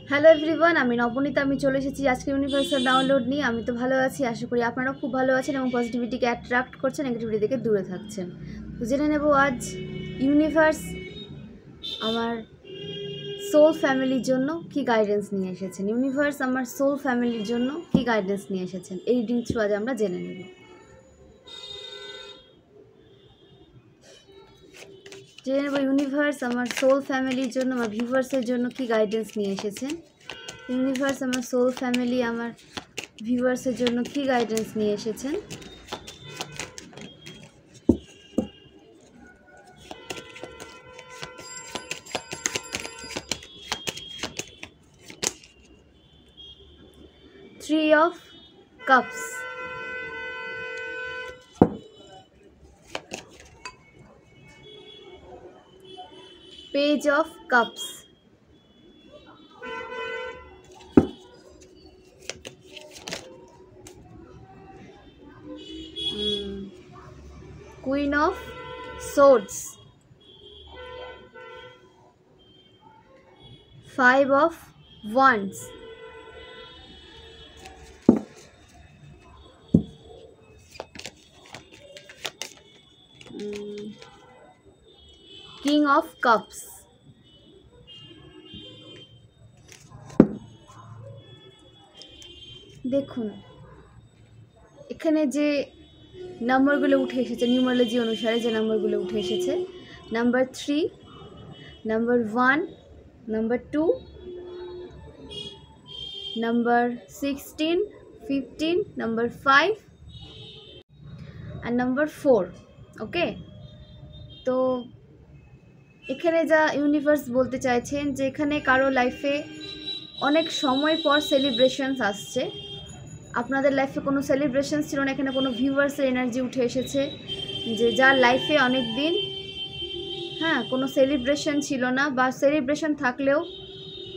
Hello everyone, আমি নবনীতা। আমি চলে এসেছি আজকে ইউনিভার্সাল ডাউনলোড নিয়ে। আমি তো ভালো আছি, আশা করি আপনারা খুব ভালো আছেন এবং পজিটিভিটিকে অ্যাট্রাক্ট করছেন, নেগেটিভিটি থেকে দূরে থাকছেন। তো জেনে নেব আজ ইউনিভার্স আমার সোল ফ্যামিলির জন্য কি গাইডেন্স নিয়ে এসেছেন। ইউনিভার্স আমার সোল ফ্যামিলির জন্য কি গাইডেন্স নিয়ে এসেছেন, এই রিডিং থ্রু আজ আমরা জেনে নেব। জেনে নেব ইউনিভার্স আমার সোল ফ্যামিলির জন্য, আমার ভিউয়ার্সের জন্য কি গাইডেন্স নিয়ে এসেছেন। ইউনিভার্স আমার সোল ফ্যামিলি আমার ভিউয়ার্সের জন্য কি গাইডেন্স নিয়ে এসেছেন। Three of Cups, Page of Cups, Queen of Swords, Five of Wands, King of Cups, দেখুন এখানে যে নাম্বারগুলো উঠে এসেছে, নিউমারোলজি অনুসারে যে নাম্বারগুলো উঠে এসেছে, number 3, number 1, number 2, number 16, 15, number 5 আর নাম্বার 4। ওকে, তো এখানে যা ইউনিভার্স বলতে চাইছেন যে এখানে কারো লাইফে অনেক সময় পর সেলিব্রেশনস আসছে। আপনাদের লাইফে কোনো সেলিব্রেশন ছিল না, এখানে কোনো ভিউয়ার্সের এনার্জি উঠে এসেছে যে যার লাইফে অনেক দিন কোনো সেলিব্রেশন ছিল না, বা সেলিব্রেশন থাকলেও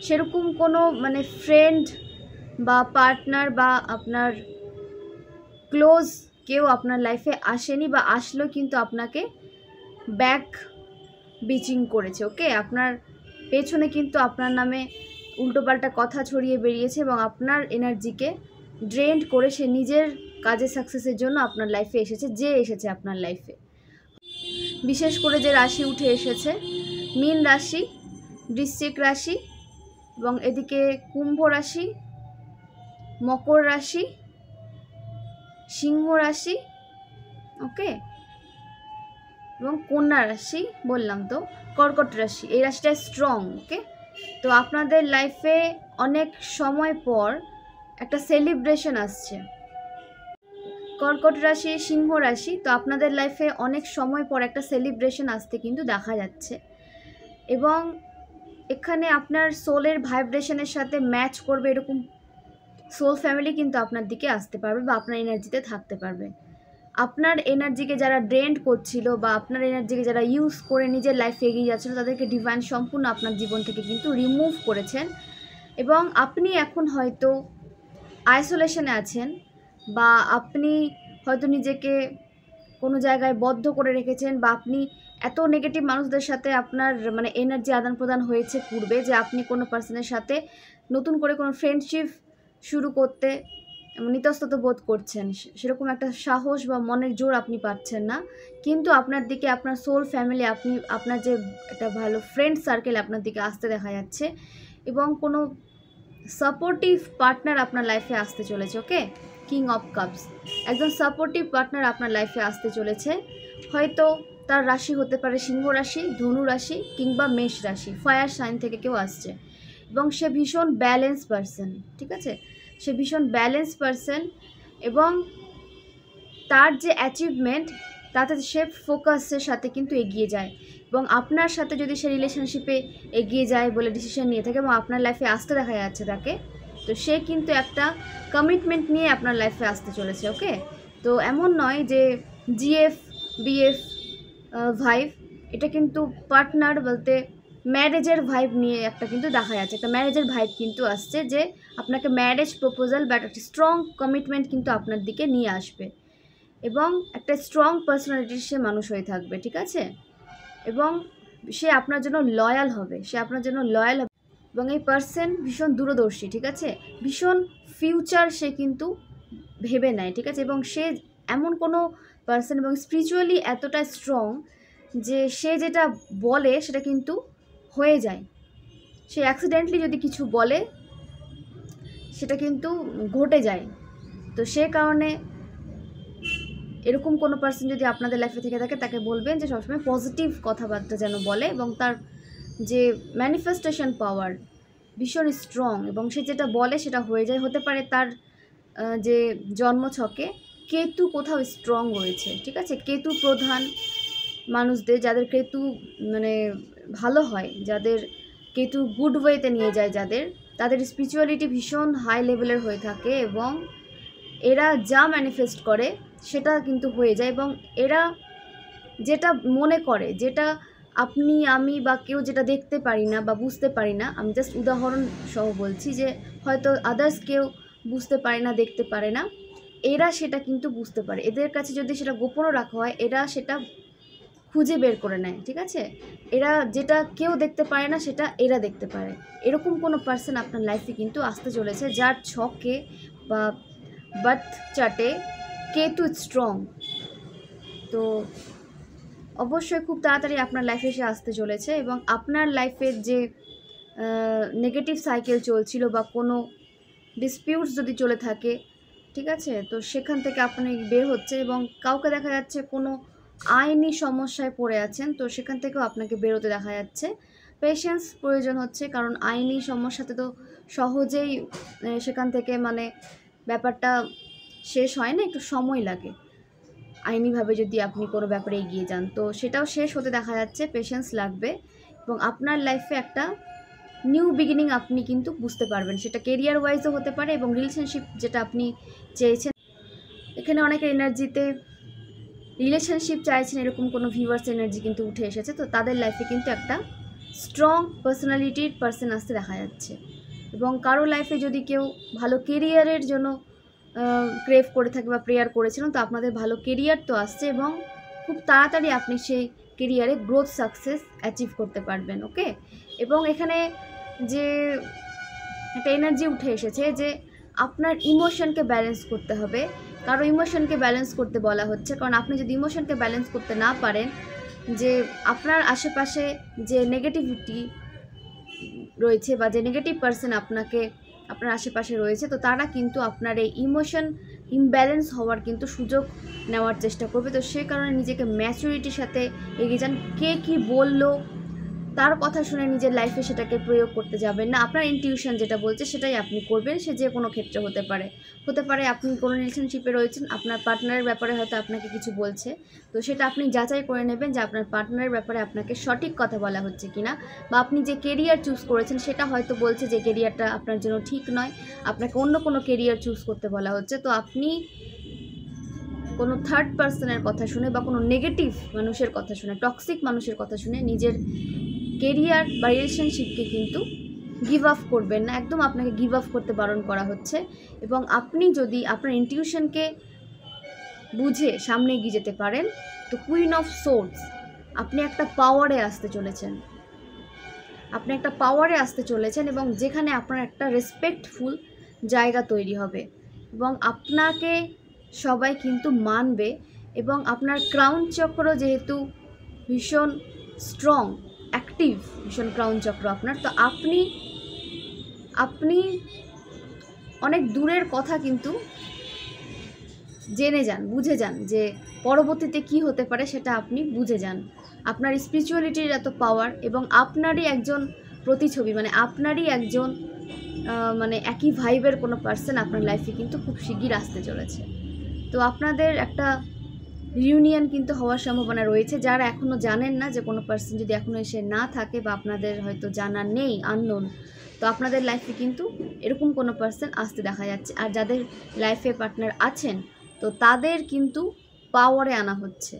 সেরকম কোনো ফ্রেন্ড বা পার্টনার বা আপনার ক্লোজ কেউ আপনার লাইফে আসেনি, বা আসলেও কিন্তু আপনাকে ব্যাক বিচিং করেছে। ওকে, আপনার পেছনে কিন্তু আপনার নামে উল্টোপাল্টা কথা ছড়িয়ে বেরিয়েছে এবং আপনার এনার্জিকে ড্রেন্ড করে সে নিজের কাজে সাকসেসের জন্য আপনার লাইফে এসেছে, যে এসেছে আপনার লাইফে। বিশেষ করে যে রাশি উঠে এসেছে, মীন রাশি, বৃশ্চিক রাশি এবং এদিকে কুম্ভ রাশি, মকর রাশি, সিংহ রাশি, ওকে, এবং কন্যা রাশি বললাম তো, কর্কট রাশি। এই রাশিটা স্ট্রং। ওকে, তো আপনাদের লাইফে অনেক সময় পর একটা সেলিব্রেশন আসছে। কর্কট রাশি, সিংহ রাশি, তো আপনাদের লাইফে অনেক সময় পর একটা সেলিব্রেশন আসতে কিন্তু দেখা যাচ্ছে এবং এখানে আপনার সোলের ভাইব্রেশনের সাথে ম্যাচ করবে এরকম সোল ফ্যামিলি কিন্তু আপনার দিকে আসতে পারবে বা আপনার এনার্জিতে থাকতে পারবে। আপনার এনার্জিকে যারা ড্রেন্ড করছিল বা আপনার এনার্জিকে যারা ইউজ করে নিজের লাইফে এগিয়ে যাচ্ছিল, তাদেরকে ডিভাইন সম্পূর্ণ আপনার জীবন থেকে কিন্তু রিমুভ করেছেন এবং আপনি এখন হয়তো আইসোলেশনে আছেন, বা আপনি হয়তো নিজেকে কোনো জায়গায় বদ্ধ করে রেখেছেন, বা আপনি এত নেগেটিভ মানুষদের সাথে আপনার এনার্জি আদান প্রদান হয়েছে পূর্বে যে আপনি কোনো পার্সনের সাথে নতুন করে কোনো ফ্রেন্ডশিপ শুরু করতে ইতস্তত বোধ করছেন, সেরকম একটা সাহস বা মনের জোর আপনি পাচ্ছেন না। কিন্তু আপনার দিকে আপনার সোল ফ্যামিলি, আপনার যে একটা ভালো ফ্রেন্ড সার্কেল আপনার দিকে আসতে দেখা যাচ্ছে এবং কোনো সাপোর্টিভ পার্টনার আপনার লাইফে আসতে চলেছে। ওকে, কিং অফ কাপস, একজন সাপোর্টিভ পার্টনার আপনার লাইফে আসতে চলেছে। হয়তো তার রাশি হতে পারে সিংহ রাশি, ধনু রাশি কিংবা মেষ রাশি, ফায়ার সাইন থেকে কেউ আসছে এবং সে ভীষণ ব্যালেন্স পারসন। ঠিক আছে, সে ভীষণ ব্যালেন্স পারসন এবং তার যে অ্যাচিভমেন্ট তাতে সে ফোকাসের সাথে কিন্তু এগিয়ে যায় এবং আপনার সাথে যদি সে রিলেশনশিপে এগিয়ে যায় বলে ডিসিশন নিয়ে থাকে এবং আপনার লাইফে আসতে দেখা যাচ্ছে তাকে, তো সে কিন্তু একটা কমিটমেন্ট নিয়ে আপনার লাইফে আসতে চলেছে। ওকে, তো এমন নয় যে জিএফ বিএফ ভাইভ, এটা কিন্তু পার্টনার বলতে ম্যারেজের ভাইব নিয়ে একটা কিন্তু দেখা যাচ্ছে, একটা ম্যারেজের ভাইব কিন্তু আসছে যে আপনাকে ম্যারেজ প্রপোজাল বা একটা স্ট্রং কমিটমেন্ট কিন্তু আপনার দিকে নিয়ে আসবে এবং একটা স্ট্রং পার্সোনালিটির সে মানুষ হয়ে থাকবে। ঠিক আছে, এবং সে আপনার জন্য লয়াল হবে, সে আপনার জন্য লয়াল হবে। এবং এই পার্সন ভীষণ দূরদর্শী, ঠিক আছে, ভীষণ ফিউচার সে কিন্তু ভেবে নেয়, ঠিক আছে, এবং সে এমন কোনো পার্সন এবং স্পিরিচুয়ালি এতটা স্ট্রং যে সে যেটা বলে সেটা কিন্তু হয়ে যায়। সে অ্যাক্সিডেন্টলি যদি কিছু বলে সেটা কিন্তু ঘটে যায়। তো সে কারণে এরকম কোনো পার্সন যদি আপনাদের লাইফে থেকে থাকে তাকে বলবেন যে সবসময় পজিটিভ কথাবার্তা যেন বলে, এবং তার যে ম্যানিফেস্টেশন পাওয়ার ভীষণ স্ট্রং, এবং সে যেটা বলে সেটা হয়ে যায়। হতে পারে তার যে জন্মছকে কেতু কোথাও স্ট্রং রয়েছে, ঠিক আছে, কেতু প্রধান মানুষদের, যাদের কেতু মানে ভালো হয়, যাদের কেতু গুড ওয়েতে নিয়ে যায়, তাদের স্পিরিচুয়ালিটি ভীষণ হাই লেভেলের হয়ে থাকে, এবং এরা যা ম্যানিফেস্ট করে সেটা কিন্তু হয়ে যায়, এবং এরা যেটা মনে করে, যেটা আপনি আমি বা কেউ যেটা দেখতে পারি না বা বুঝতে পারি না, আমি জাস্ট উদাহরণ সহ বলছি যে হয়তো আদার্স কেউ বুঝতে পারে না, দেখতে পারে না, এরা সেটা কিন্তু বুঝতে পারে। এদের কাছে যদি সেটা গোপনও রাখা হয়, এরা সেটা খুঁজে বের করে নেয়, ঠিক আছে, এরা যেটা কেউ দেখতে পারে না সেটা এরা দেখতে পারে। এরকম কোনো পার্সন আপনার লাইফে কিন্তু আসতে চলেছে যার ছকে বা বার্থ চার্টে কেতু স্ট্রং। তো অবশ্যই খুব তাড়াতাড়ি আপনার লাইফে এসে আসতে চলেছে, এবং আপনার লাইফের যে নেগেটিভ সাইকেল চলছিল বা কোনো ডিসপিউটস যদি চলে থাকে, ঠিক আছে, তো সেখান থেকে আপনি বের হচ্ছে, এবং কাউকে দেখা যাচ্ছে কোনো আইনি সমস্যায় পড়ে আছেন, তো সেখান থেকেও আপনাকে বেরোতে দেখা যাচ্ছে। পেশেন্স প্রয়োজন হচ্ছে, কারণ আইনি সমস্যাতে তো সহজেই সেখান থেকে মানে ব্যাপারটা শেষ হয় না, একটু সময় লাগে। আইনিভাবে যদি আপনি কোনো ব্যাপারে এগিয়ে যান তো সেটাও শেষ হতে দেখা যাচ্ছে, পেশেন্স লাগবে, এবং আপনার লাইফে একটা নিউ বিগিনিং আপনি কিন্তু বুঝতে পারবেন। সেটা কেরিয়ার ওয়াইজও হতে পারে, এবং রিলেশনশিপ যেটা আপনি চেয়েছেন, এখানে অনেকের এনার্জিতে রিলেশনশিপ চাইছেন এরকম কোনো ভিউয়ার্স এনার্জি কিন্তু উঠে এসেছে। তো তাদের লাইফে কিন্তু একটা স্ট্রং পার্সোনালিটির পার্সন আসতে দেখা যাচ্ছে, এবং কারো লাইফে যদি কেউ ভালো কেরিয়ারের জন্য ক্রেভ করে থাকে বা প্রেয়ার করেছিলেন, তো আপনাদের ভালো কেরিয়ার তো আসছে, এবং খুব তাড়াতাড়ি আপনি সেই কেরিয়ারে গ্রোথ সাকসেস অ্যাচিভ করতে পারবেন। ওকে, এবং এখানে যে একটা এনার্জি উঠে এসেছে যে আপনার ইমোশনকে ব্যালেন্স করতে হবে, কারো ইমোশনকে ব্যালেন্স করতে বলা হচ্ছে, কারণ আপনি যদি ইমোশনকে ব্যালেন্স করতে না পারেন, যে আপনার আশেপাশে যে নেগেটিভিটি রয়েছে বা যে নেগেটিভ পার্সন আপনার আশেপাশে রয়েছে, তো তারা কিন্তু আপনার এই ইমোশন ইমব্যালেন্স হওয়ার কিন্তু সুযোগ নেওয়ার চেষ্টা করবে। তো সে কারণে নিজেকে ম্যাচুরিটির সাথে এগিয়ে যান। কে কী বললো তার কথা শুনে নিজের লাইফে সেটাকে প্রয়োগ করতে যাবেন না। আপনার ইনটিউশন যেটা বলছে সেটাই আপনি করবেন, সে যে কোনো ক্ষেত্রে হতে পারে আপনি কোনো রিলেশনশিপে রয়েছেন, আপনার পার্টনারের ব্যাপারে হয়তো আপনাকে কিছু বলছে, তো সেটা আপনি যাচাই করে নেবেন যে আপনার পার্টনারের ব্যাপারে আপনাকে সঠিক কথা বলা হচ্ছে কিনা, বা আপনি যে কেরিয়ার চুজ করেছেন সেটা হয়তো বলছে যে কেরিয়ারটা আপনার জন্য ঠিক নয়, আপনাকে অন্য কোনো কেরিয়ার চুজ করতে বলা হচ্ছে। তো আপনি কোনো থার্ড পার্সনের কথা শুনে বা কোনো নেগেটিভ মানুষের কথা শুনে, টক্সিক মানুষের কথা শুনে নিজের কেরিয়ার বা রিলেশনশিপকে কিন্তু গিভ আপ করবেন না, একদম আপনাকে গিভ আপ করতে বারণ করা হচ্ছে। এবং আপনি যদি আপনার ইনটিউশনকে বুঝে সামনে এগিয়ে যেতে পারেন, তো কুইন অফ সোর্ডস আপনি একটা পাওয়ারে আসতে চলেছেন, এবং যেখানে আপনার একটা রেসপেক্টফুল জায়গা তৈরি হবে, এবং আপনাকে সবাই কিন্তু মানবে, এবং আপনার ক্রাউন চক্র যেহেতু ভীষণ স্ট্রং অ্যাক্টিভ, ভীষণ ক্রাউন চক্র আপনার, তো আপনি অনেক দূরের কথা কিন্তু জেনে যান, বুঝে যান যে পরবর্তীতে কি হতে পারে, সেটা আপনি বুঝে যান। আপনার স্পিরিচুয়ালিটির এত পাওয়ার, এবং আপনারই একজন প্রতিছবি, মানে আপনারই একজন মানে একই ভাইবের কোনো পার্সন আপনার লাইফে কিন্তু খুব শিগগির আসতে চলেছে। তো আপনাদের একটা রিউনিয়ন কিন্তু হওয়ার সম্ভাবনা রয়েছে। যারা এখনও জানেন না, যে কোনো পার্সন যদি এখনও এসে না থাকে বা আপনাদের হয়তো জানা নেই, আননোন, তো আপনাদের লাইফে কিন্তু এরকম কোনো পার্সন আসতে দেখা যাচ্ছে। আর যাদের লাইফে পার্টনার আছেন, তো তাদের কিন্তু পাওয়ারে আনা হচ্ছে,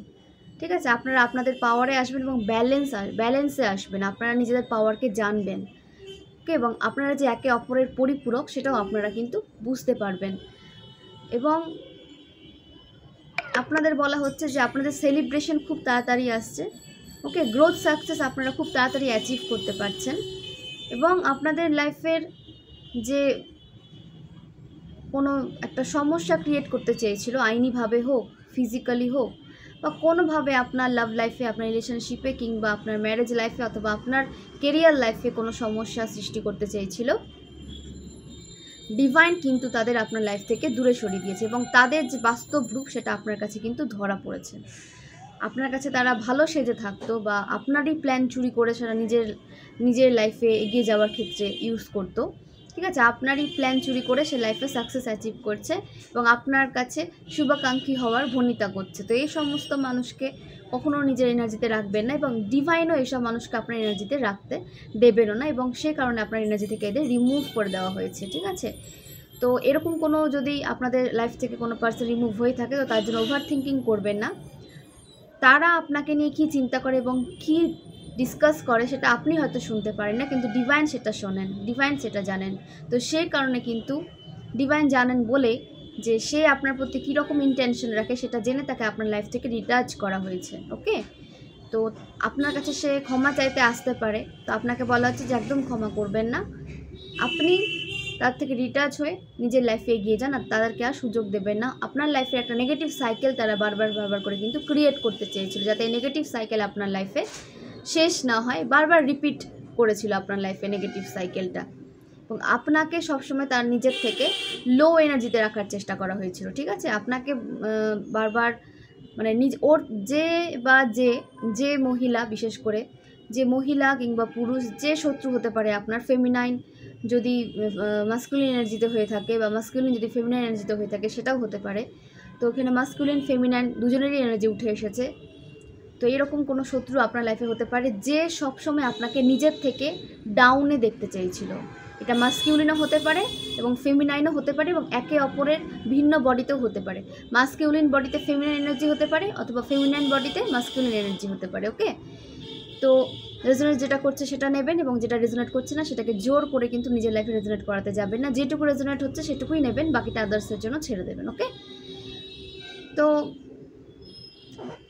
ঠিক আছে, আপনারা আপনাদের পাওয়ারে আসবেন এবং ব্যালেন্সে আসবেন, আপনারা নিজেদের পাওয়ারকে জানবেন, ওকে, এবং আপনারা যে একে অপরের পরিপূরক সেটাও আপনারা কিন্তু বুঝতে পারবেন। এবং আপনাদের বলা হচ্ছে যে আপনাদের সেলিব্রেশন খুব তাড়াতাড়ি আসছে, ওকে, গ্রোথ সাকসেস আপনারা খুব তাড়াতাড়ি অ্যাচিভ করতে পারছেন, এবং আপনাদের লাইফের যে কোনো একটা সমস্যা ক্রিয়েট করতে চেয়েছিল, আইনিভাবে হোক, ফিজিক্যালি হোক, বা কোনোভাবে আপনার লাভ লাইফে, আপনার রিলেশনশিপে, কিংবা আপনার ম্যারেজ লাইফে অথবা আপনার কেরিয়ার লাইফে কোনো সমস্যা সৃষ্টি করতে চেয়েছিল, ডিভাইন কিন্তু তাদের আপনার লাইফ থেকে দূরে সরিয়ে দিয়েছে এবং তাদের যে বাস্তব রূপ সেটা আপনার কাছে কিন্তু ধরা পড়েছে। আপনার কাছে তারা ভালো সেজে থাকতো বা আপনারই প্ল্যান চুরি করে সেটা নিজের লাইফে এগিয়ে যাওয়ার ক্ষেত্রে ইউজ করতো। ঠিক আছে, আপনারই প্ল্যান চুরি করে সে লাইফে সাকসেস অ্যাচিভ করছে এবং আপনার কাছে শুভাকাঙ্ক্ষী হওয়ার ভনিতা করছে। তো এই সমস্ত মানুষকে কখনো নিজের এনার্জিতে রাখবেন না এবং ডিভাইনও এইসব মানুষকে আপনার এনার্জিতে রাখতে দেবেনও না এবং সে কারণে আপনার এনার্জি থেকে এদের রিমুভ করে দেওয়া হয়েছে। ঠিক আছে, তো এরকম কোনো যদি আপনাদের লাইফ থেকে কোনো পার্সন রিমুভ হয়ে থাকে তো তার জন্য ওভার থিঙ্কিং করবেন না। তারা আপনাকে নিয়ে কী চিন্তা করে এবং কী ডিসকাস করে সেটা আপনি হয়তো শুনতে পারেন না, কিন্তু ডিভাইন সেটা শোনেন, ডিভাইন সেটা জানেন। তো সেই কারণে কিন্তু ডিভাইন জানেন বলে যে সে আপনার প্রতি কীরকম ইন্টেনশন রাখে সেটা জেনে তাকে আপনার লাইফ থেকে ডিটাচ করা হয়েছে। ওকে, তো আপনার কাছে সে ক্ষমা চাইতে আসতে পারে, তো আপনাকে বলা হচ্ছে যে একদম ক্ষমা করবেন না, আপনি তার থেকে ডিটাচ হয়ে নিজের লাইফে এগিয়ে যান আর তাদেরকে আর সুযোগ দেবেন না। আপনার লাইফে একটা নেগেটিভ সাইকেল তারা বারবার করে কিন্তু ক্রিয়েট করতে চেয়েছিল, যাতে এই নেগেটিভ সাইকেল আপনার লাইফে শেষ না হয়, বারবার রিপিট করেছিল আপনার লাইফে নেগেটিভ সাইকেলটা এবং আপনাকে সবসময় তার নিজের থেকে লো এনার্জিতে রাখার চেষ্টা করা হয়েছিল। ঠিক আছে, আপনাকে বারবার মানে ওর যে মহিলা, বিশেষ করে যে মহিলা কিংবা পুরুষ যে শত্রু হতে পারে আপনার, ফেমিনাইন যদি মাস্কুলিন এনার্জিতে হয়ে থাকে বা মাস্কুলিন যদি ফেমিনাইন এনার্জিতে হয়ে থাকে সেটাও হতে পারে। তো ওখানে মাস্কুলিন ফেমিনাইন দুজনেরই এনার্জি উঠে এসেছে। তো এরকম কোনো শত্রু আপনার লাইফে হতে পারে যে সবসময় আপনাকে নিজের থেকে ডাউনে দেখতে চেয়েছিল। এটা মাস্কিউলিনও হতে পারে এবং ফেমিনাইনও হতে পারে এবং একে অপরের ভিন্ন বডিতেও হতে পারে। মাস্কিউলিন বডিতে ফেমিনাইন এনার্জি হতে পারে অথবা ফেমিনাইন বডিতে মাস্কিউলিন এনার্জি হতে পারে। ওকে, তো রেজোনেট যেটা করছে সেটা নেবেন এবং যেটা রেজোনেট করছে না সেটাকে জোর করে কিন্তু নিজের লাইফে রেজোনেট করাতে যাবেন না। যেটুকু রেজোনেট হচ্ছে সেটুকুই নেবেন, বাকিটা আদার্সের জন্য ছেড়ে দেবেন। ওকে, তো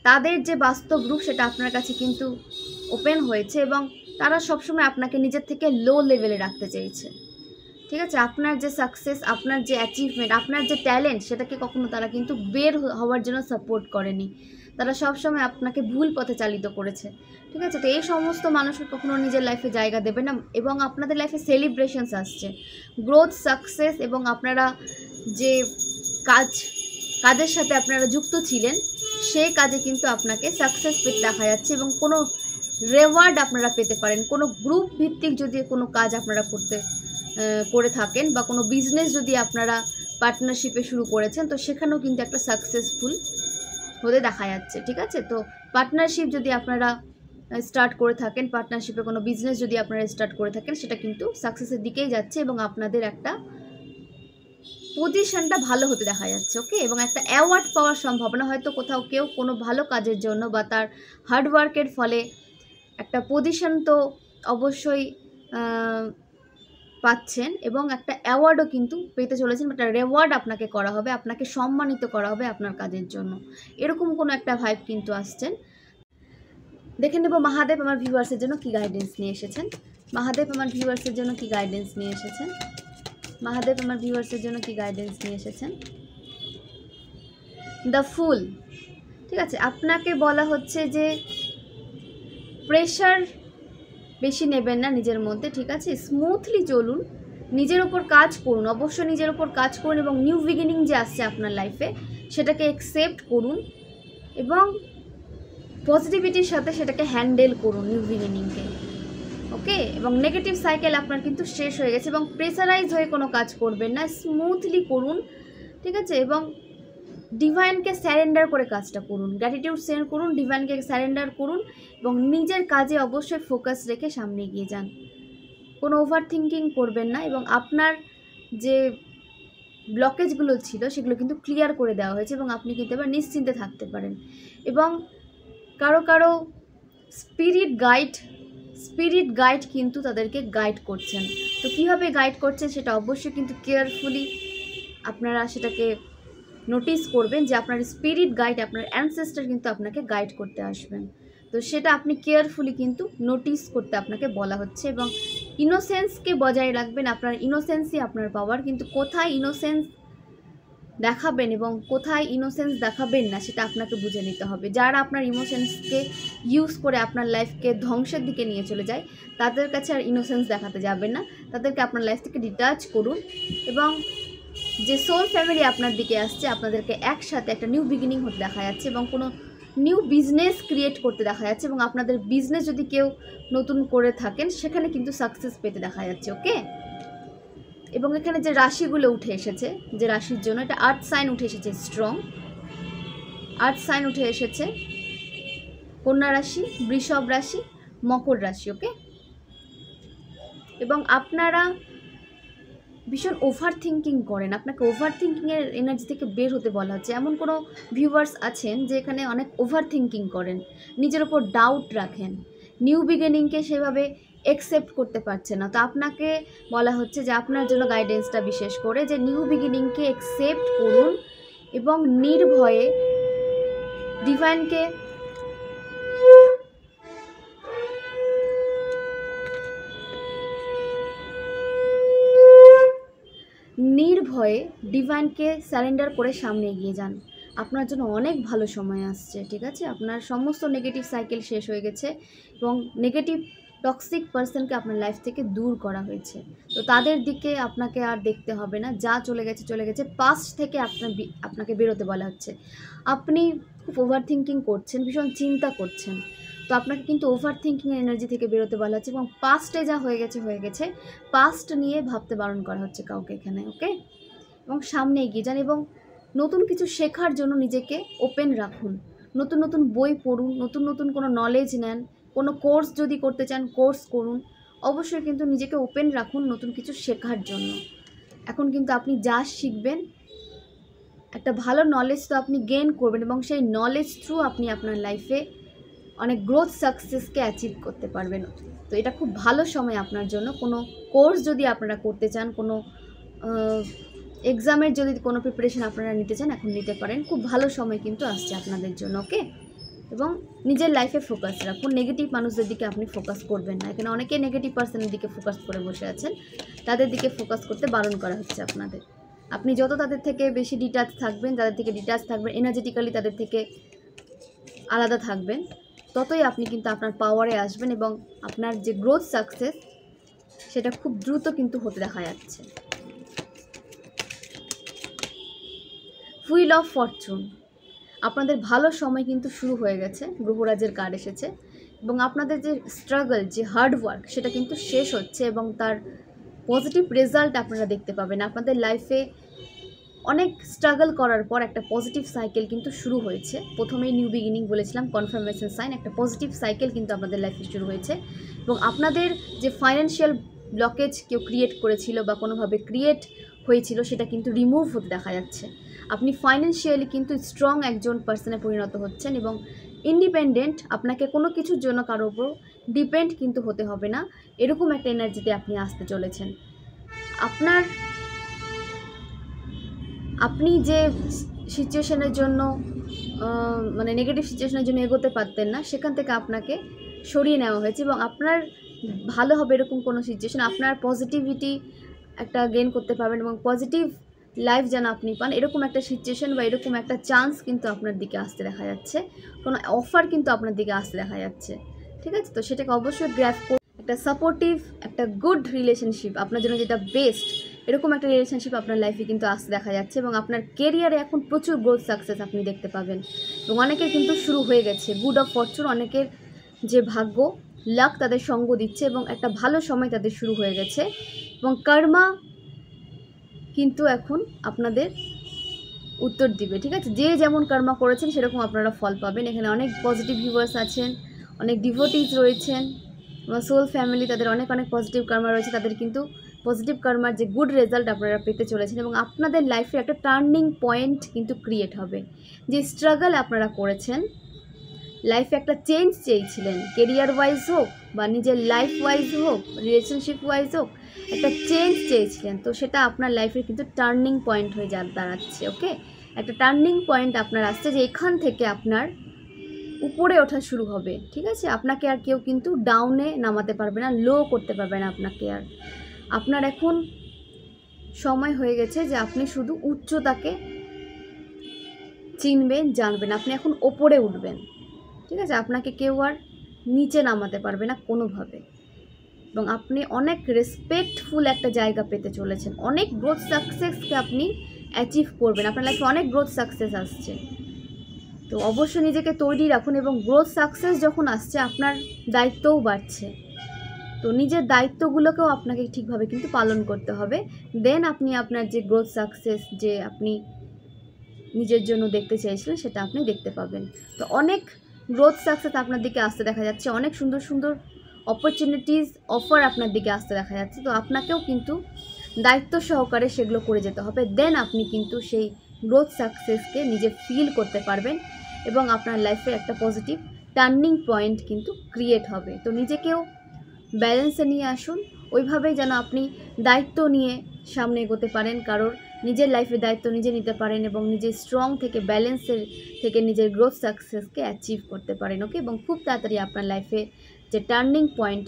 তাদের যে বাস্তব রূপ সেটা আপনার কাছে কিন্তু ওপেন হয়েছে এবং তারা সবসময় আপনাকে নিজের থেকে লো লেভেলে রাখতে চেয়েছে। ঠিক আছে, আপনার যে সাকসেস, আপনার যে অ্যাচিভমেন্ট, আপনার যে ট্যালেন্ট সেটাকে কখনো তারা কিন্তু বের হওয়ার জন্য সাপোর্ট করেনি, তারা সবসময় আপনাকে ভুল পথে চালিত করেছে। ঠিক আছে, তো এই সমস্ত মানুষকে কখনো নিজের লাইফে জায়গা দেবে না এবং আপনাদের লাইফে সেলিব্রেশনস আসছে, গ্রোথ, সাকসেস এবং আপনারা যে কাজের সাথে আপনারা যুক্ত ছিলেন সেই কাজে কিন্তু আপনাকে সাকসেস পেতে দেখা যাচ্ছে এবং কোনো রেওয়ার্ড আপনারা পেতে পারেন। কোনো গ্রুপ ভিত্তিক যদি কোনো কাজ আপনারা করে থাকেন বা কোনো বিজনেস যদি আপনারা পার্টনারশিপে শুরু করেছেন তো সেখানেও কিন্তু একটা সাকসেসফুল হতে দেখা যাচ্ছে। ঠিক আছে, তো পার্টনারশিপ যদি আপনারা স্টার্ট করে থাকেন, পার্টনারশিপে কোনো বিজনেস যদি আপনারা স্টার্ট করে থাকেন সেটা কিন্তু সাকসেসের দিকেই যাচ্ছে এবং আপনাদের একটা পজিশনটা ভালো হতে দেখা যাচ্ছে। ওকে, এবং একটা অ্যাওয়ার্ড পাওয়ার সম্ভাবনা, হয়তো কোথাও কেউ কোনো ভালো কাজের জন্য বা তার হার্ডওয়ার্কের ফলে একটা পজিশন তো অবশ্যই পাচ্ছেন এবং একটা অ্যাওয়ার্ডও কিন্তু পেতে চলেছেন, একটা রেওয়ার্ড আপনাকে করা হবে, আপনাকে সম্মানিত করা হবে আপনার কাজের জন্য, এরকম কোনো একটা ভাইব কিন্তু আসছেন। দেখে নেব মহাদেব আমার ভিউয়ার্সের জন্য কি গাইডেন্স নিয়ে এসেছেন। মহাদেব আমার ভিউয়ার্সের জন্য কি গাইডেন্স নিয়ে এসেছেন। মহাদেব আমার ভিউয়ার্সের জন্য কি গাইডেন্স নিয়ে এসেছেন। দ্য ফুল। ঠিক আছে, আপনাকে বলা হচ্ছে যে প্রেশার বেশি নেবেন না নিজের মধ্যে। ঠিক আছে, স্মুথলি চলুন, নিজের ওপর কাজ করুন, অবশ্যই নিজের ওপর কাজ করুন এবং নিউ বিগিনিং যে আসছে আপনার লাইফে সেটাকে অ্যাকসেপ্ট করুন এবং পজিটিভিটির সাথে সেটাকে হ্যান্ডেল করুন নিউ বিগিনিংকে। ওকে, এবং নেগেটিভ সাইকেল আপনার কিন্তু শেষ হয়ে গেছে এবং প্রেসারাইজ হয়ে কোনো কাজ করবেন না, স্মুথলি করুন। ঠিক আছে, এবং ডিভাইনকে স্যারেন্ডার করে কাজটা করুন, গ্র্যাটিটিউড সেন্ড করুন, ডিভাইনকে স্যারেন্ডার করুন এবং নিজের কাজে অবশ্যই ফোকাস রেখে সামনে এগিয়ে যান, কোনো ওভার থিঙ্কিং করবেন না এবং আপনার যে ব্লকেজগুলো ছিল সেগুলো কিন্তু ক্লিয়ার করে দেওয়া হয়েছে এবং আপনি কিন্তু এবার নিশ্চিন্তে থাকতে পারেন। এবং কারো স্পিরিট গাইড কিন্তু তাদেরকে গাইড করছেন। তো কীভাবে গাইড করছেন সেটা অবশ্যই কিন্তু কেয়ারফুলি আপনারা সেটাকে নোটিস করবেন যে আপনার স্পিরিট গাইড, আপনার অ্যানসেস্টার কিন্তু আপনাকে গাইড করতে আসবেন। তো সেটা আপনি কেয়ারফুলি কিন্তু নোটিস করতে আপনাকে বলা হচ্ছে এবং ইনোসেন্সকে বজায় রাখবেন, আপনার ইনোসেন্সই আপনার পাওয়ার। কিন্তু কোথায় ইনোসেন্স দেখাবেন এবং কোথায় ইনোসেন্স দেখাবেন না সেটা আপনাকে বুঝে নিতে হবে। যারা আপনার ইমোশনসকে ইউজ করে আপনার লাইফকে ধ্বংসের দিকে নিয়ে চলে যায়, তাদের কাছে আর ইনোসেন্স দেখাতে যাবেন না, তাদেরকে আপনার লাইফ থেকে ডিটাচ করুন। এবং যে সোল ফ্যামিলি আপনার দিকে আসছে, আপনাদেরকে একসাথে একটা নিউ বিগিনিং হতে দেখা যাচ্ছে এবং কোনো নিউ বিজনেস ক্রিয়েট করতে দেখা যাচ্ছে। এবং আপনাদের বিজনেস যদি কেউ নতুন করে থাকেন, সেখানে কিন্তু সাকসেস পেতে দেখা যাচ্ছে। ওকে, এবং এখানে যে রাশিগুলো উঠে এসেছে, যে রাশির জন্য, এটা আর্থ সাইন উঠে এসেছে, স্ট্রং আর্থ সাইন উঠে এসেছে, কন্যা রাশি, বৃষভ রাশি, মকর রাশি। ওকে, এবং আপনারা ভীষণ ওভার থিঙ্কিং করেন, আপনাকে ওভার থিঙ্কিংয়ের এনার্জি থেকে বের হতে বলা হচ্ছে। এমন কোনো ভিউয়ার্স আছেন যে এখানে অনেক ওভার থিঙ্কিং করেন, নিজের ওপর ডাউট রাখেন, নিউ বিগিনিংকে সেভাবে একসেপ্ট করতে পারছে না। তো আপনাকে বলা হচ্ছে যে আপনার জন্য গাইডেন্সটা বিশেষ করে যে নিউ বিগিনিংকে একসেপ্ট করুন এবং নির্ভয়ে ডিভাইনকে ডিভাইনকে সারেন্ডার করে সামনে এগিয়ে যান। আপনার জন্য অনেক ভালো সময় আসছে, ঠিক আছে? আপনার সমস্ত নেগেটিভ সাইকেল শেষ হয়ে গেছে এবং নেগেটিভ টক্সিক পার্সনকে আপনার লাইফ থেকে দূর করা হয়েছে। তো তাদের দিকে আপনাকে আর দেখতে হবে না, যা চলে গেছে চলে গেছে। পাস্ট থেকে আপনাকে বেরোতে বলা হচ্ছে। আপনি খুব ওভার থিঙ্কিং করছেন, ভীষণ চিন্তা করছেন, তো আপনাকে কিন্তু ওভার থিঙ্কিংয়ের এনার্জি থেকে বেরোতে বলা হচ্ছে এবং পাস্টে যা হয়ে গেছে পাস্ট নিয়ে ভাবতে বারণ করা হচ্ছে কাউকে এখানে। ওকে, এবং সামনে এগিয়ে যান এবং নতুন কিছু শেখার জন্য নিজেকে ওপেন রাখুন। নতুন নতুন বই পড়ুন, নতুন নতুন কোনো নলেজ নেন, কোনো কোর্স যদি করতে চান কোর্স করুন। অবশ্যই কিন্তু নিজেকে ওপেন রাখুন নতুন কিছু শেখার জন্য। এখন কিন্তু আপনি যা শিখবেন, একটা ভালো নলেজ তো আপনি গেইন করবেন এবং সেই নলেজ থ্রু আপনি আপনার লাইফে অনেক গ্রোথ সাকসেসকে অ্যাচিভ করতে পারবেন। তো এটা খুব ভালো সময় আপনার জন্য। কোনো কোর্স যদি আপনারা করতে চান, কোনো এক্সামের যদি কোনো প্রিপারেশন আপনারা নিতে চান, এখন নিতে পারেন। খুব ভালো সময় কিন্তু আসছে আপনাদের জন্য। ওকে, এবং নিজের লাইফে ফোকাস রাখুন, নেগেটিভ মানুষদের দিকে আপনি ফোকাস করবেন না। এখানে অনেকে নেগেটিভ পার্সনের দিকে ফোকাস করে বসে আছেন, তাদের দিকে ফোকাস করতে বারণ করা হচ্ছে আপনাদের। আপনি যত তাদের থেকে বেশি ডিটাচ থাকবেন, এনার্জেটিক্যালি তাদের থেকে আলাদা থাকবেন, ততই আপনি কিন্তু আপনার পাওয়ারে আসবেন এবং আপনার যে গ্রোথ সাকসেস সেটা খুব দ্রুত কিন্তু হতে দেখা যাচ্ছে। হুইল অফ ফরচুন, আপনাদের ভালো সময় কিন্তু শুরু হয়ে গেছে। গ্রহরাজের কার্ড এসেছে এবং আপনাদের যে স্ট্রাগল, যে হার্ডওয়ার্ক, সেটা কিন্তু শেষ হচ্ছে এবং তার পজিটিভ রেজাল্ট আপনারা দেখতে পাবেন। আপনাদের লাইফে অনেক স্ট্রাগল করার পর একটা পজিটিভ সাইকেল কিন্তু শুরু হয়েছে। প্রথমেই নিউ বিগিনিং বলেছিলাম, কনফার্মেশন সাইন, একটা পজিটিভ সাইকেল কিন্তু আপনাদের লাইফে শুরু হয়েছে এবং আপনাদের যে ফাইন্যান্সিয়াল ব্লকেজ কেউ ক্রিয়েট করেছিল বা কোনোভাবে ক্রিয়েট হয়েছিল, সেটা কিন্তু রিমুভ হতে দেখা যাচ্ছে। আপনি ফাইন্যান্সিয়ালি কিন্তু স্ট্রং একজন পার্সনে পরিণত হচ্ছেন এবং ইন্ডিপেন্ডেন্ট। আপনাকে কোনো কিছুর জন্য কারোর উপর ডিপেন্ড কিন্তু হতে হবে না, এরকম একটা এনার্জিতে আপনি আসতে চলেছেন। আপনি যে সিচুয়েশনের জন্য মানে নেগেটিভ সিচুয়েশনের জন্য এগোতে পারতেন না, সেখান থেকে আপনাকে সরিয়ে নেওয়া হয়েছে এবং আপনার ভালো হবে এরকম কোনো সিচুয়েশন, আপনার পজিটিভিটি একটা গেইন করতে পারবেন এবং পজিটিভ লাইফ যেন আপনি পান, এরকম একটা সিচুয়েশন বা এরকম একটা চান্স কিন্তু আপনার দিকে আসতে দেখা যাচ্ছে। কোনো অফার কিন্তু আপনার দিকে আসতে দেখা যাচ্ছে, ঠিক আছে? তো সেটাকে অবশ্যই গ্র্যাব করুন। একটা সাপোর্টিভ, একটা গুড রিলেশনশিপ আপনার জন্য, যেটা বেস্ট, এরকম একটা রিলেশনশিপ আপনার লাইফে কিন্তু আসতে দেখা যাচ্ছে এবং আপনার কেরিয়ারে এখন প্রচুর গ্রোথ সাকসেস আপনি দেখতে পাবেন এবং অনেকের কিন্তু শুরু হয়ে গেছে গুড অফ ফরচুন। অনেকের যে ভাগ্য, লাক তাদের সঙ্গ দিচ্ছে এবং একটা ভালো সময় তাদের শুরু হয়ে গেছে এবং কর্মা কিন্তু এখন আপনাদের উত্তর দিবে, ঠিক আছে? যে যেমন কর্মা করেছেন সেরকম আপনারা ফল পাবেন। এখানে অনেক পজিটিভ ভিউয়ার্স আছেন, অনেক ডিভোটিজ রয়েছেন, আমার সোল ফ্যামিলি, তাদের অনেক পজিটিভ কর্মা রয়েছে। তাদের কিন্তু পজিটিভ কর্মার যে গুড রেজাল্ট আপনারা পেতে চলেছেন এবং আপনাদের লাইফে একটা টার্নিং পয়েন্ট কিন্তু ক্রিয়েট হবে। যে স্ট্রাগল আপনারা করেছেন, লাইফে একটা চেঞ্জ চেয়েছিলেন, কেরিয়ার ওয়াইজ হোক বা নিজের লাইফ ওয়াইজ হোক, রিলেশনশিপ ওয়াইজ হোক, একটা চেঞ্জ চেয়েছিলেন, তো সেটা আপনার লাইফের কিন্তু টার্নিং পয়েন্ট হয়ে দাঁড়াচ্ছে। ওকে, একটা টার্নিং পয়েন্ট আপনার আসছে যে এখান থেকে আপনার উপরে ওঠা শুরু হবে, ঠিক আছে? আপনাকে আর কেউ কিন্তু ডাউনে নামাতে পারবে না, লো করতে পারবে না আপনাকে। আর আপনার এখন সময় হয়ে গেছে যে আপনি শুধু উচ্চতাকে চিনবেন, জানবেন। আপনি এখন ওপরে উঠবেন, ঠিক আছে? আপনাকে কেউ আর নিচে নামাতে পারবে না কোনোভাবে। এবং আপনি অনেক রেসপেক্টফুল একটা জায়গা পেতে চলেছেন। অনেক গ্রোথ সাকসেসকে আপনি অ্যাচিভ করবেন। আপনার লাইফে অনেক গ্রোথ সাকসেস আসছে, তো অবশ্যই নিজেকে তৈরি রাখুন। এবং গ্রোথ সাকসেস যখন আসছে আপনার দায়িত্বও বাড়ছে, তো নিজের দায়িত্বগুলোকেও আপনাকে ঠিকভাবে কিন্তু পালন করতে হবে। দেন আপনি আপনার যে গ্রোথ সাকসেস যে আপনি নিজের জন্য দেখতে চাইছিলেন সেটা আপনি দেখতে পাবেন। তো অনেক গ্রোথ সাকসেস আপনার দিকে আসতে দেখা যাচ্ছে, অনেক সুন্দর সুন্দর অপরচুনিটিস অফার আপনার দিকে আসতে দেখা যাচ্ছে। তো আপনাকেও কিন্তু দায়িত্ব সহকারে সেগুলো করে যেতে হবে। দেন আপনি কিন্তু সেই গ্রোথ সাকসেসকে নিজে ফিল করতে পারবেন এবং আপনার লাইফে একটা পজিটিভ টার্নিং পয়েন্ট কিন্তু ক্রিয়েট হবে। তো নিজেকেও ব্যালেন্সে নিয়ে আসুন, ওইভাবেই যেন আপনি দায়িত্ব নিয়ে সামনে এগোতে পারেন, কারোর নিজের লাইফে দায়িত্ব নিজে নিতে পারেন এবং নিজের স্ট্রং থেকে ব্যালেন্সের থেকে নিজের গ্রোথ সাকসেসকে অ্যাচিভ করতে পারেন। ওকে, এবং খুব তাড়াতাড়ি আপনার লাইফে যে টার্নিং পয়েন্ট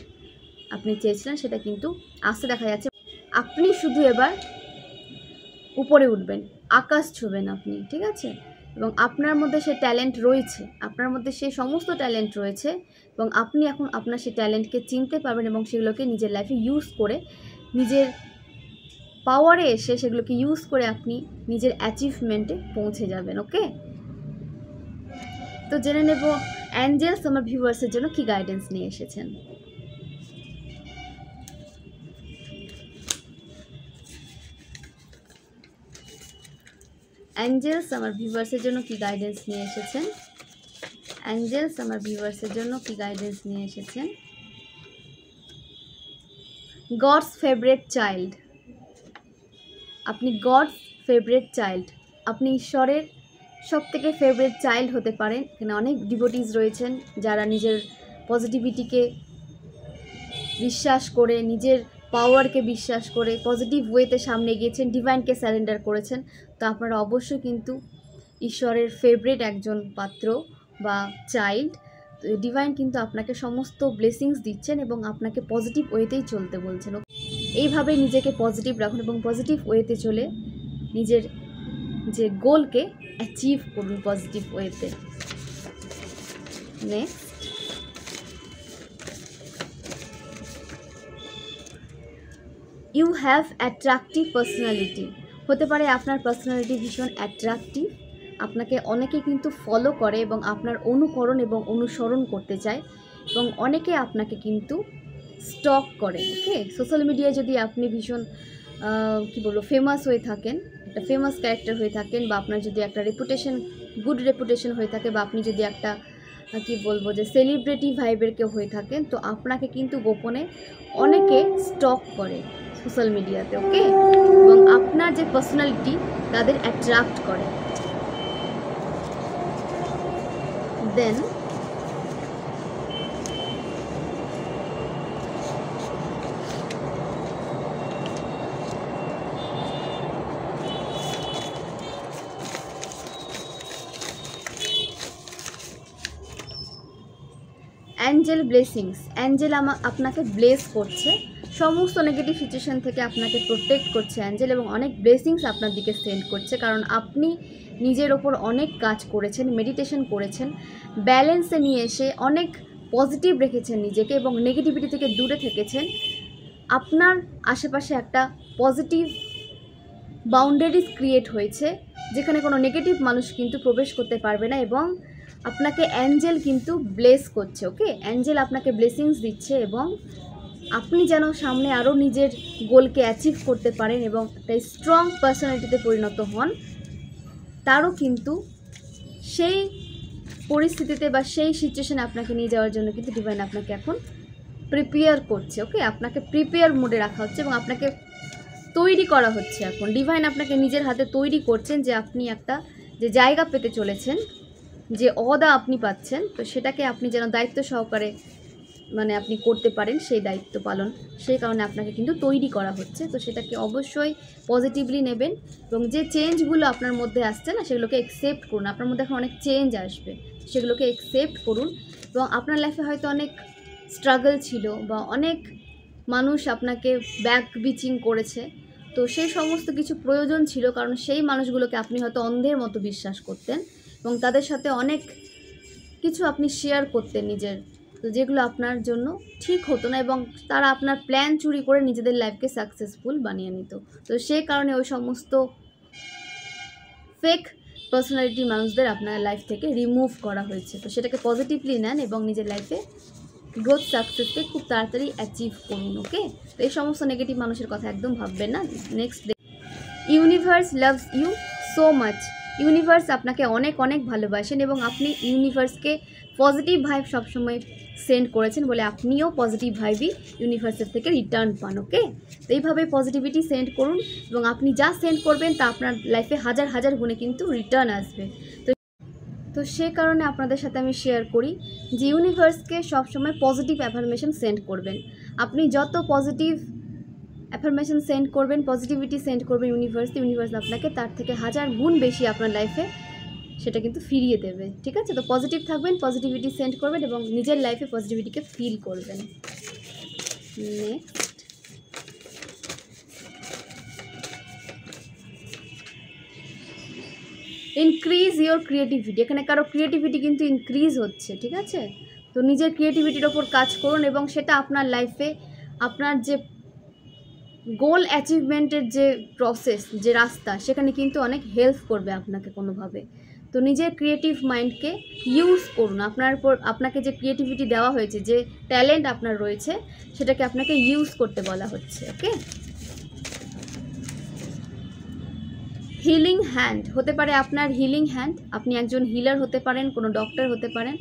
আপনি চেয়েছিলেন সেটা কিন্তু আসতে দেখা যাচ্ছে। আপনি শুধু এবার উপরে উঠবেন, আকাশ ছুবেন আপনি, ঠিক আছে? এবং আপনার মধ্যে সে ট্যালেন্ট রয়েছে, আপনার মধ্যে সেই সমস্ত ট্যালেন্ট রয়েছে এবং আপনি এখন আপনার সেই ট্যালেন্টকে চিনতে পারবেন এবং সেগুলোকে নিজের লাইফে ইউজ করে, নিজের পাওয়ারে এসে সেগুলোকে ইউজ করে আপনি নিজের অ্যাচিভমেন্টে পৌঁছে যাবেন। ওকে, তো জেনে নেব অ্যাঞ্জেলস আমার ভিউয়ার্সের জন্য কি গাইডেন্স নিয়ে এসেছেন। অ্যাঞ্জেলস আমার ভিউয়ার্সের জন্য কি গাইডেন্স নিয়ে এসেছেন। অ্যাঞ্জেলস আমার ভিউয়ার্সের জন্য কি গাইডেন্স নিয়ে এসেছেন। গডস ফেভারিট চাইল্ড, আপনি গডস ফেভারিট চাইল্ড, আপনি ঈশ্বরের সবথেকে ফেভারিট চাইল্ড হতে পারেন। এখানে অনেক ডিভোটিস রয়েছেন যারা নিজের পজিটিভিটিকে বিশ্বাস করে, নিজের পাওয়ারকে বিশ্বাস করে পজিটিভ ওয়েতে সামনে গিয়েছেন, ডিভাইনকে স্যারেন্ডার করেছেন। তো আপনারা অবশ্যই কিন্তু ঈশ্বরের ফেভারিট একজন পাত্র বা চাইল্ড। তো ডিভাইন কিন্তু আপনাকে সমস্ত ব্লেসিংস দিচ্ছেন এবং আপনাকে পজিটিভ ওয়েতেই চলতে বলছেন। এইভাবে নিজেকে পজিটিভ রাখুন এবং পজিটিভ ওয়েতে চলে নিজের যে গোলকে অ্যাচিভ করুন পজিটিভ ওয়েতে। Next, you have attractive personality, হতে পারে আপনার পার্সোনালিটি ভীষণ অ্যাট্রাকটিভ, আপনাকে অনেকে কিন্তু ফলো করে এবং আপনার অনুকরণ এবং অনুসরণ করতে চায় এবং অনেকে আপনাকে কিন্তু স্টক করে। ওকে, সোশ্যাল মিডিয়ায় যদি আপনি ভীষণ কি বলবো ফেমাস হয়ে থাকেন, একটা ফেমাস ক্যারেক্টার হয়ে থাকেন, বা আপনার যদি একটা রেপুটেশন গুড রেপুটেশন হয়ে থাকে, বা আপনি যদি একটা কি বলবো যে সেলিব্রিটি ভাইবের কেউ হয়ে থাকেন, তো আপনাকে কিন্তু গোপনে অনেকে স্টক করে সোশ্যাল মিডিয়াতে। ওকে, এবং আপনার যে পার্সোনালিটি তাদের অ্যাট্রাক্ট করে। দেন অ্যাঞ্জেল ব্লেসিংস, অ্যাঞ্জেল আপনাকে ব্লেস করছে, সমস্ত নেগেটিভ সিচুয়েশান থেকে আপনাকে প্রোটেক্ট করছে অ্যাঞ্জেল, এবং অনেক ব্লেসিংস আপনার দিকে সেন্ড করছে, কারণ আপনি নিজের ওপর অনেক কাজ করেছেন, মেডিটেশন করেছেন, ব্যালেন্সে নিয়ে এসে অনেক পজিটিভ রেখেছেন নিজেকে এবং নেগেটিভিটি থেকে দূরে থেকেছেন। আপনার আশেপাশে একটা পজিটিভ বাউন্ডারিজ ক্রিয়েট হয়েছে যেখানে কোনো নেগেটিভ মানুষ কিন্তু প্রবেশ করতে পারবে না, এবং আপনাকে অ্যাঞ্জেল কিন্তু ব্লেস করছে। ওকে, অ্যাঞ্জেল আপনাকে ব্লেসিংস দিচ্ছে এবং আপনি যেন সামনে আরও নিজের গোলকে অ্যাচিভ করতে পারেন এবং একটা স্ট্রং পার্সোনালিটিতে পরিণত হন, তারও কিন্তু সেই পরিস্থিতিতে বা সেই সিচুয়েশনে আপনাকে নিয়ে যাওয়ার জন্য কিন্তু ডিভাইন আপনাকে এখন প্রিপেয়ার করছে। ওকে, আপনাকে প্রিপেয়ার মোডে রাখা হচ্ছে এবং আপনাকে তৈরি করা হচ্ছে। এখন ডিভাইন আপনাকে নিজের হাতে তৈরি করছেন যে আপনি একটা যে জায়গা পেতে চলেছেন, যে অহদা আপনি পাচ্ছেন, তো সেটাকে আপনি যেন দায়িত্ব সহকারে মানে আপনি করতে পারেন সেই দায়িত্ব পালন, সেই কারণে আপনাকে কিন্তু তৈরি করা হচ্ছে। তো সেটাকে অবশ্যই পজিটিভলি নেবেন এবং যে চেঞ্জগুলো আপনার মধ্যে আসছে না সেগুলোকে অ্যাকসেপ্ট করুন। আপনার মধ্যে এখন অনেক চেঞ্জ আসবে, সেগুলোকে অ্যাকসেপ্ট করুন। এবং আপনার লাইফে হয়তো অনেক স্ট্রাগল ছিল বা অনেক মানুষ আপনাকে ব্যাক বিচিং করেছে, তো সেই সমস্ত কিছু প্রয়োজন ছিল, কারণ সেই মানুষগুলোকে আপনি হয়তো অন্ধের মতো বিশ্বাস করতেন এবং তাদের সাথে অনেক কিছু আপনি শেয়ার করতেন নিজের, তো যেগুলো আপনার জন্য ঠিক হতো না এবং তারা আপনার প্ল্যান চুরি করে নিজেদের লাইফকে সাকসেসফুল বানিয়ে নিত। তো সেই কারণে ওই সমস্ত ফেক পার্সোনালিটি মানুষদের আপনার লাইফ থেকে রিমুভ করা হয়েছে। তো সেটাকে পজিটিভলি নেন এবং নিজের লাইফে গ্রোথ সাকসেসকে খুব তাড়াতাড়ি অ্যাচিভ করুন। ওকে, তো এই সমস্ত নেগেটিভ মানুষের কথা একদম ভাববেন না। Next, universe loves you so much. Universe আপনাকে অনেক অনেক ভালোবাসেন এবং আপনি ইউনিভার্সকে পজিটিভ ভাইব সবসময় সেন্ড করেছেন বলে আপনিও পজিটিভ ভাইবই ইউনিভার্সের থেকে রিটার্ন পান। ওকে, তো এইভাবে পজিটিভিটি সেন্ড করুন এবং আপনি যা সেন্ড করবেন তা আপনার লাইফে হাজার হাজার গুণে কিন্তু রিটার্ন আসবে। তো সে কারণে আপনাদের সাথে আমি শেয়ার করি যে ইউনিভার্সকে সবসময় পজিটিভ অ্যাফার্মেশন সেন্ড করবেন। আপনি যত পজিটিভ অ্যাফার্মেশন সেন্ড করবেন, পজিটিভিটি সেন্ড করবেন ইউনিভার্স আপনাকে তার থেকে হাজার গুণ বেশি আপনার লাইফে সেটা কিন্তু ফিরিয়ে দেবে। ঠিক আছে, তো পজিটিভ থাকবেন, পজিটিভিটি সেন্ড করবেন এবং নিজের লাইফে পজিটিভিটিকে ফিল করবেন। Next, increase your creativity. এখানে কারো ক্রিয়েটিভিটি কিন্তু ইনক্রিজ হচ্ছে। ঠিক আছে, তো নিজের ক্রিয়েটিভিটির ওপর কাজ করুন এবং সেটা আপনার লাইফে আপনার যে গোল অ্যাচিভমেন্টের যে প্রসেস, যে রাস্তা, সেখানে কিন্তু অনেক হেল্প করবে আপনাকে কোনোভাবে। তো নিজের ক্রিয়েটিভ মাইন্ডকে ইউজ করুন। আপনাকে যে ক্রিয়েটিভিটি দেওয়া হয়েছে, যে ট্যালেন্ট আপনার রয়েছে, সেটাকে আপনাকে ইউজ করতে বলা হচ্ছে। ওকে, হিলিং হ্যান্ড হতে পারে আপনার হিলিং হ্যান্ড। আপনি একজন হিলার হতে পারেন, কোনো ডক্টর হতে পারেন।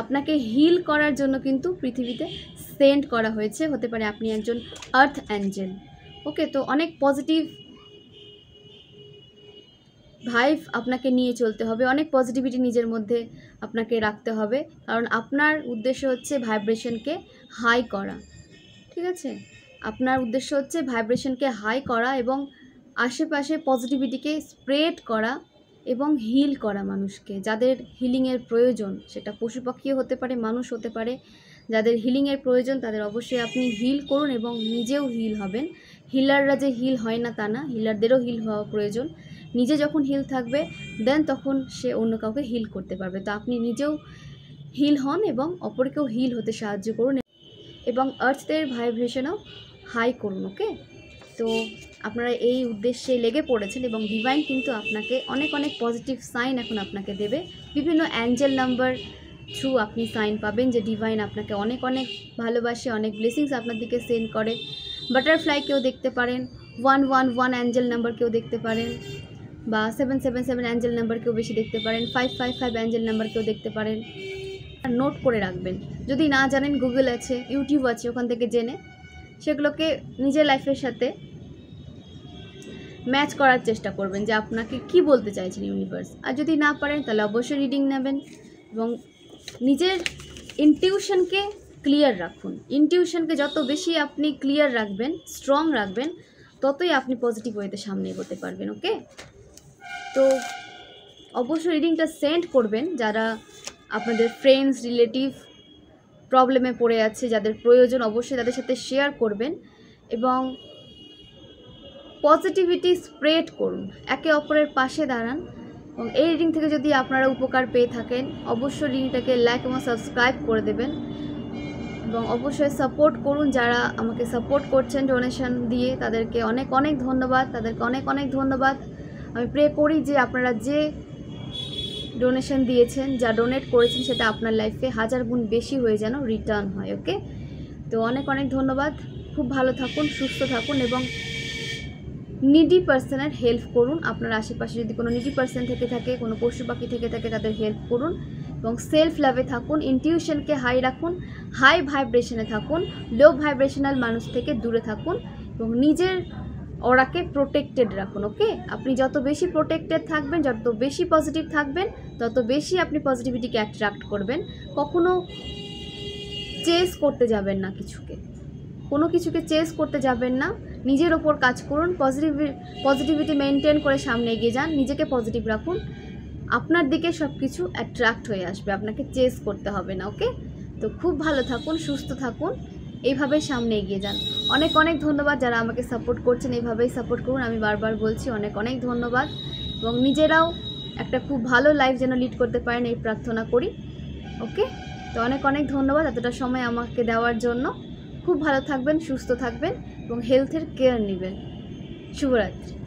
আপনাকে হিল করার জন্য কিন্তু পৃথিবীতে সেন্ড করা হয়েছে। হতে পারে আপনি একজন আর্থ অ্যাঞ্জেল। ওকে, তো অনেক পজিটিভ ভাইব আপনাকে নিয়ে চলতে হবে, অনেক পজিটিভিটি নিজের মধ্যে আপনাকে রাখতে হবে, কারণ আপনার উদ্দেশ্য হচ্ছে ভাইব্রেশনকে হাই করা। ঠিক আছে, আপনার উদ্দেশ্য হচ্ছে ভাইব্রেশনকে হাই করা এবং আশেপাশে পজিটিভিটিকে স্প্রেড করা এবং হিল করা মানুষকে, যাদের হিলিংয়ের প্রয়োজন, সেটা পশু পাখিও হতে পারে, মানুষ হতে পারে। যাদের হিলিংয়ের প্রয়োজন তাদের অবশ্যই আপনি হিল করুন এবং নিজেও হিল হবেন। হিলাররা যে হিল হয় না তা না, হিলারদেরও হিল হওয়া প্রয়োজন। নিজে যখন হিল থাকবে দেন তখন সে অন্য কাউকে হিল করতে পারবে। তো আপনি নিজেও হিল হন এবং অপরকেও হিল হতে সাহায্য করুন এবং আর্থের ভাইব্রেশনও হাই করুন। ওকে, তো আপনারা এই উদ্দেশ্যে লেগে পড়েছেন এবং ডিভাইন কিন্তু আপনাকে অনেক অনেক পজিটিভ সাইন এখন আপনাকে দেবে। বিভিন্ন অ্যাঞ্জেল নাম্বার থ্রু আপনি সাইন পাবেন যে ডিভাইন আপনাকে অনেক অনেক ভালোবাসে, অনেক ব্লেসিংস আপনার দিকে সেন্ড করে। বাটারফ্লাইকেও দেখতে পারেন, 111 অ্যাঞ্জেল নাম্বারকেও দেখতে পারেন, বা 777 অ্যাঞ্জেল নাম্বারকেও বেশি দেখতে পারেন, 555 অ্যাঞ্জেল নাম্বারকেও দেখতে পারেন। নোট করে রাখবেন, যদি না জানেন গুগল আছে, ইউটিউব আছে, ওখান থেকে জেনে সেগুলোকে নিজের লাইফের সাথে ম্যাচ করার চেষ্টা করবেন যে আপনাকে কি বলতে চাইছেন ইউনিভার্স। আর যদি না পারেন তাহলে অবশ্যই রিডিং নেবেন এবং নিজের ইনটিউশনকে ক্লিয়ার রাখুন। ইনটিউশনকে যত বেশি আপনি ক্লিয়ার রাখবেন, স্ট্রং রাখবেন, ততই আপনি পজিটিভ ওয়েতে সামনে এগোতে পারবেন। ওকে, তো অবশ্যই রিডিংটা সেন্ড করবেন যারা আপনাদের ফ্রেন্ডস, রিলেটিভ প্রবলেমে পড়ে আছে, যাদের প্রয়োজন, অবশ্যই তাদের সাথে শেয়ার করবেন এবং পজিটিভিটি স্প্রেড করুন, একে অপরের পাশে দাঁড়ান। এবং এই রিডিং থেকে যদি আপনারা উপকার পেয়ে থাকেন অবশ্যই রিডিংটাকে লাইক এবং সাবস্ক্রাইব করে দেবেন এবং অবশ্যই সাপোর্ট করুন। যারা আমাকে সাপোর্ট করছেন ডোনেশন দিয়ে তাদেরকে অনেক অনেক ধন্যবাদ, তাদেরকে অনেক অনেক ধন্যবাদ। আমি প্রে করি যে আপনারা যে ডোনেশন দিয়েছেন, যা ডোনেট করেছেন, সেটা আপনার লাইফে হাজার গুণ বেশি হয়ে যেন রিটার্ন হয়। ওকে, তো অনেক অনেক ধন্যবাদ। খুব ভালো থাকুন, সুস্থ থাকুন এবং নিডি পার্সনের হেল্প করুন। আপনার আশেপাশে যদি কোনো নিডি পার্সন থেকে থাকে, কোনো পশু পাখি থেকে থাকে, তাদের হেল্প করুন এবং সেলফ লাভে থাকুন। ইনটিউশনকে হাই রাখুন, হাই ভাইব্রেশনে থাকুন, লো ভাইব্রেশনাল মানুষ থেকে দূরে থাকুন এবং নিজের ওরাকে প্রোটেক্টেড রাখুন। ওকে, আপনি যত বেশি প্রোটেক্টেড থাকবেন, যত বেশি পজিটিভ থাকবেন, তত বেশি আপনি পজিটিভিটিকে অ্যাট্রাক্ট করবেন। কখনো চেস করতে যাবেন না কিছুকে, কোনো কিছুকে চেস করতে যাবেন না, নিজের ওপর কাজ করুন, পজিটিভিটি মেনটেন করে সামনে এগিয়ে যান, নিজেকে পজিটিভ রাখুন। আপনার দিকে সব কিছু অ্যাট্রাক্ট হয়ে আসবে, আপনাকে চেস করতে হবে না। ওকে, তো খুব ভালো থাকুন, সুস্থ থাকুন, এইভাবেই সামনে এগিয়ে যান। অনেক অনেক ধন্যবাদ যারা আমাকে সাপোর্ট করছেন, এইভাবেই সাপোর্ট করুন, আমি বারবার বলছি অনেক অনেক ধন্যবাদ। এবং নিজেরাও একটা খুব ভালো লাইফ যেন লিড করতে পারেন এই প্রার্থনা করি। ওকে, তো অনেক অনেক ধন্যবাদ এতটা সময় আমাকে দেওয়ার জন্য। খুব ভালো থাকবেন, সুস্থ থাকবেন এবং হেলথের কেয়ার নেবেন। শুভরাত্রি।